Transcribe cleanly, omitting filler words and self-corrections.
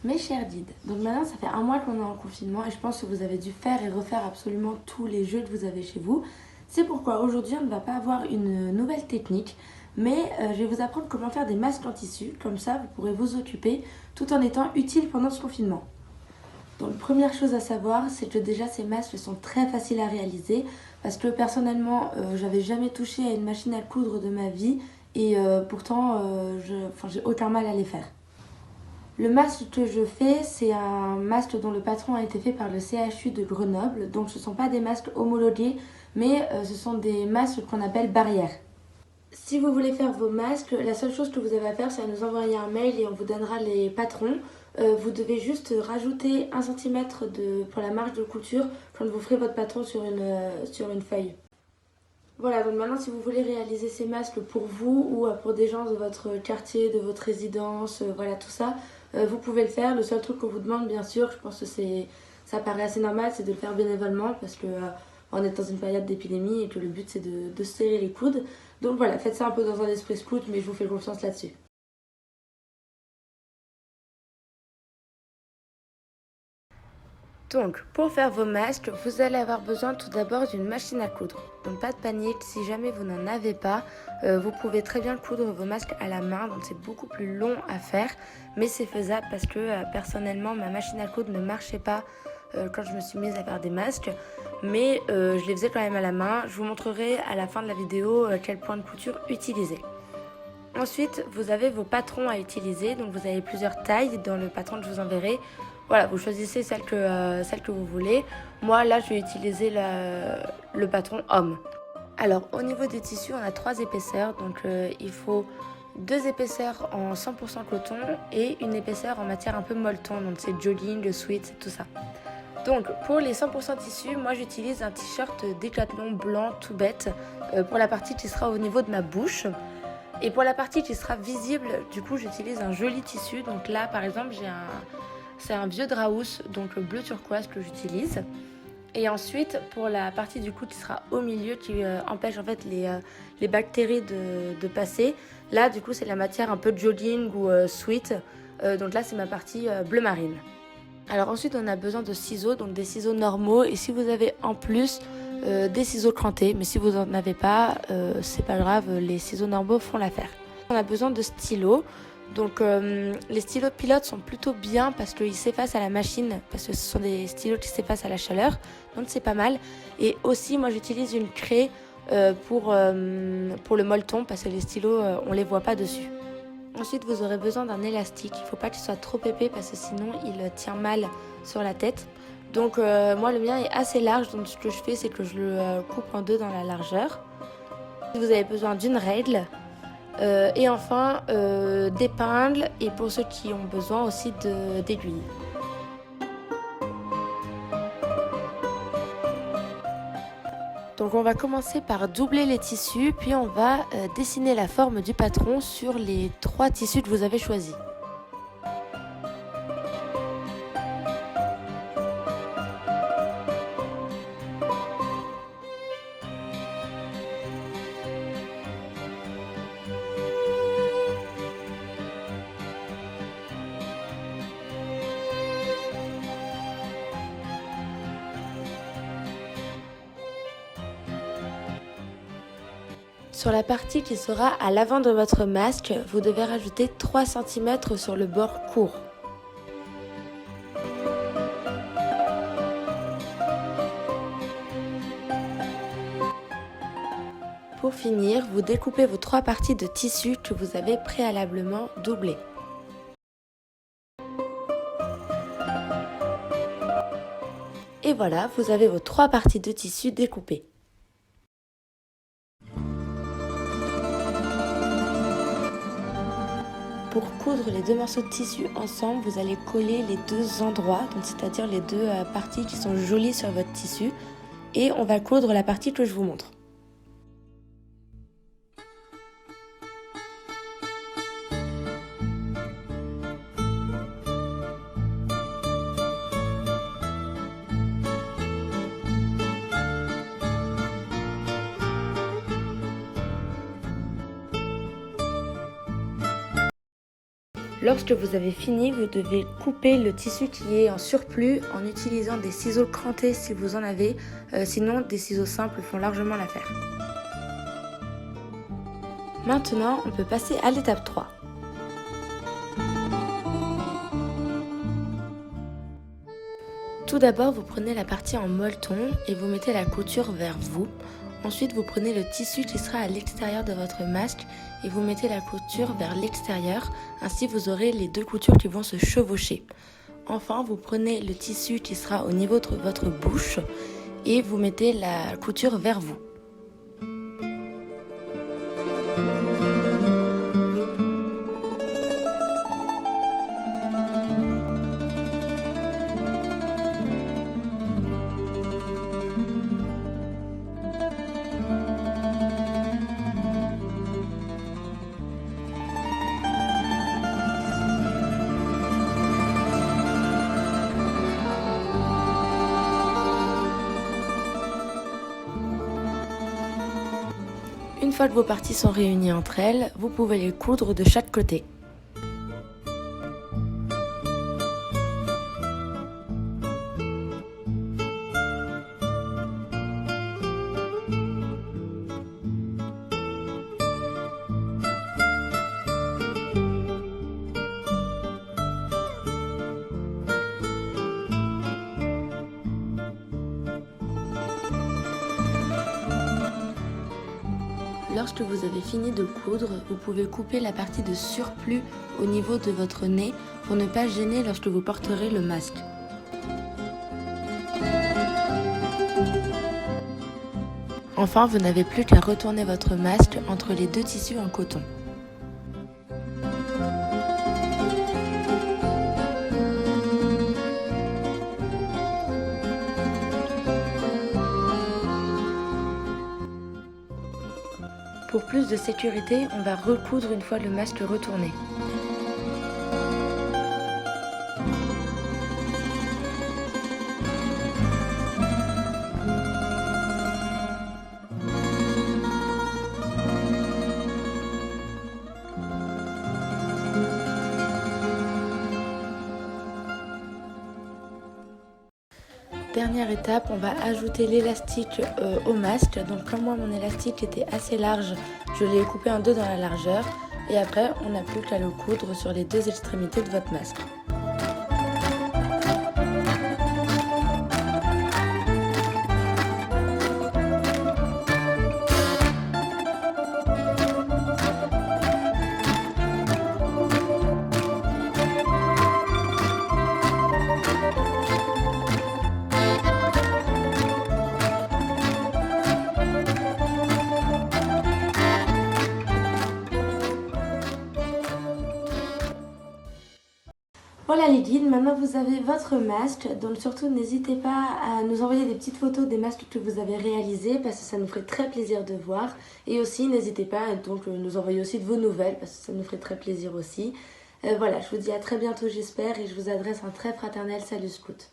Mes chers guides, donc maintenant ça fait un mois qu'on est en confinement et je pense que vous avez dû faire et refaire absolument tous les jeux que vous avez chez vous. C'est pourquoi aujourd'hui on ne va pas avoir une nouvelle technique, mais je vais vous apprendre comment faire des masques en tissu, comme ça vous pourrez vous occuper tout en étant utile pendant ce confinement. Donc première chose à savoir, c'est que déjà ces masques sont très faciles à réaliser parce que personnellement j'avais jamais touché à une machine à coudre de ma vie et pourtant j'ai aucun mal à les faire. Le masque que je fais, c'est un masque dont le patron a été fait par le CHU de Grenoble. Donc ce ne sont pas des masques homologués, mais ce sont des masques qu'on appelle barrières. Si vous voulez faire vos masques, la seule chose que vous avez à faire, c'est à nous envoyer un mail et on vous donnera les patrons. Vous devez juste rajouter 1 cm pour la marge de couture quand vous ferez votre patron sur une feuille. Voilà, donc maintenant si vous voulez réaliser ces masques pour vous ou pour des gens de votre quartier, de votre résidence, voilà tout ça, vous pouvez le faire. Le seul truc qu'on vous demande, bien sûr, je pense que ça paraît assez normal, c'est de le faire bénévolement parce que on est dans une période d'épidémie et que le but c'est de se serrer les coudes. Donc voilà, faites ça un peu dans un esprit scout, mais je vous fais confiance là-dessus. Donc, pour faire vos masques, vous allez avoir besoin tout d'abord d'une machine à coudre. Donc, pas de panique, si jamais vous n'en avez pas, vous pouvez très bien coudre vos masques à la main. Donc, c'est beaucoup plus long à faire, mais c'est faisable parce que personnellement, ma machine à coudre ne marchait pas quand je me suis mise à faire des masques. Mais je les faisais quand même à la main. Je vous montrerai à la fin de la vidéo quel point de couture utiliser. Ensuite, vous avez vos patrons à utiliser. Donc, vous avez plusieurs tailles dans le patron que je vous enverrai. Voilà, vous choisissez celle que vous voulez. Moi, là, je vais utiliser le patron homme. Alors, au niveau des tissus, on a 3 épaisseurs. Donc, il faut 2 épaisseurs en 100% coton et une épaisseur en matière un peu molleton. Donc, c'est jogging, sweat, c'est tout ça. Donc, pour les 100% tissus, moi, j'utilise un t-shirt Decathlon blanc tout bête pour la partie qui sera au niveau de ma bouche. Et pour la partie qui sera visible, du coup, j'utilise un joli tissu. Donc là, par exemple, c'est un vieux Draus, donc bleu turquoise que j'utilise. Et ensuite, pour la partie du coup qui sera au milieu, qui empêche en fait les bactéries de passer, là, du coup, c'est la matière un peu jogging ou sweat. Donc là, c'est ma partie bleu marine. Alors ensuite, on a besoin de ciseaux, donc des ciseaux normaux. Et si vous avez en plus des ciseaux crantés, mais si vous n'en avez pas, c'est pas grave, les ciseaux normaux font l'affaire. On a besoin de stylos. Donc les stylos pilotes sont plutôt bien parce qu'ils s'effacent à la machine, parce que ce sont des stylos qui s'effacent à la chaleur, donc c'est pas mal. Et aussi moi j'utilise une craie pour le molleton parce que les stylos on les voit pas dessus. Ensuite vous aurez besoin d'un élastique, il ne faut pas qu'il soit trop épais parce que sinon il tient mal sur la tête. Donc moi le mien est assez large, donc ce que je fais c'est que je le coupe en deux dans la largeur. Vous avez besoin d'une règle. Et enfin d'épingles et pour ceux qui ont besoin aussi d'aiguilles. Donc on va commencer par doubler les tissus puis on va dessiner la forme du patron sur les 3 tissus que vous avez choisis. Sur la partie qui sera à l'avant de votre masque, vous devez rajouter 3 cm sur le bord court. Pour finir, vous découpez vos 3 parties de tissu que vous avez préalablement doublées. Et voilà, vous avez vos 3 parties de tissu découpées. Pour coudre les 2 morceaux de tissu ensemble, vous allez coller les 2 endroits, c'est-à-dire les 2 parties qui sont jolies sur votre tissu. Et on va coudre la partie que je vous montre. Lorsque vous avez fini, vous devez couper le tissu qui est en surplus en utilisant des ciseaux crantés si vous en avez, sinon des ciseaux simples font largement l'affaire. Maintenant, on peut passer à l'étape 3. Tout d'abord, vous prenez la partie en molleton et vous mettez la couture vers vous. Ensuite, vous prenez le tissu qui sera à l'extérieur de votre masque et vous mettez la couture vers l'extérieur. Ainsi, vous aurez les deux coutures qui vont se chevaucher. Enfin, vous prenez le tissu qui sera au niveau de votre bouche et vous mettez la couture vers vous. Une fois que vos parties sont réunies entre elles, vous pouvez les coudre de chaque côté. Lorsque vous avez fini de coudre, vous pouvez couper la partie de surplus au niveau de votre nez pour ne pas gêner lorsque vous porterez le masque. Enfin, vous n'avez plus qu'à retourner votre masque entre les deux tissus en coton. Pour plus de sécurité, on va recoudre une fois le masque retourné. Dernière étape, on va ajouter l'élastique au masque. Donc comme moi mon élastique était assez large, je l'ai coupé en deux dans la largeur. Et après, on n'a plus qu'à le coudre sur les deux extrémités de votre masque. Voilà les guides, maintenant vous avez votre masque, donc surtout n'hésitez pas à nous envoyer des petites photos des masques que vous avez réalisés parce que ça nous ferait très plaisir de voir. Et aussi n'hésitez pas à donc nous envoyer aussi de vos nouvelles parce que ça nous ferait très plaisir aussi. Voilà, je vous dis à très bientôt j'espère et je vous adresse un très fraternel salut scout.